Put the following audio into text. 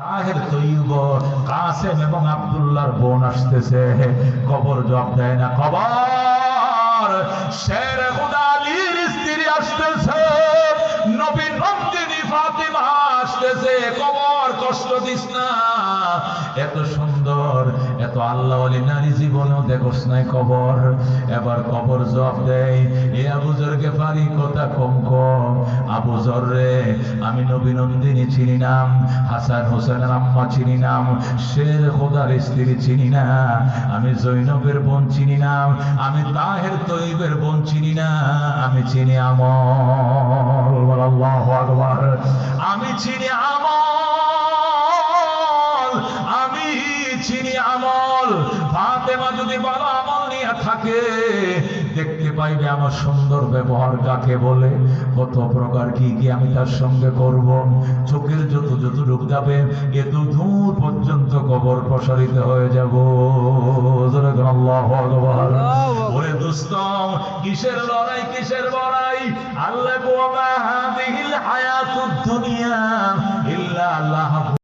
তাহের তৈয়ব কাসেম এবং আব্দুল্লাহর বোন আসতেছে, কবর জবাব দেয় না। কবর শের খুদা আলীর স্ত্রী আসতেছে, নবী নন্দিনী ফাতিমা আসতেছে। কবর কষ্ট দিস না, এত সুন্দর এত আল্লাহ ওয়ালি নারী জীবনেও দেখোস নাই কবর। এবার কবর জবাব দেয়, এ আবু যর গেফারি কথা কম কম। আবু যর রে, আমি নবী নন্দিনী চিনি নাম, হাসান হোসেনের আম্মা চিনি নাম, শের খোদার স্ত্রী চিনি না, আমি জৈনবের বোন চিনি নাম, আমি তাহের তৈয়বের বোন চিনি না, আমি চিনি আমল। আল্লাহু আকবার। আমি চিনি আমল, আমি চিনি আমল। ফাতেমা যদি বড় আমল নিয়ে থাকে, দেখতে পাইবে আমার সুন্দর ব্যবহার কাকে বলে, কত প্রকার কি কি আমি তার সঙ্গে করব। চোখের যত যত রূপ যাবে, এত দূর পর্যন্ত কবর প্রসারিত হয়ে যাব। আল্লাহু আকবার। ওরে দোস্ত, কিসের লড়াই কিসের লড়াই? আল্লাহ ওয়া মা হাদিহিল হায়াতুদ দুনিয়া ইল্লা আল্লাহ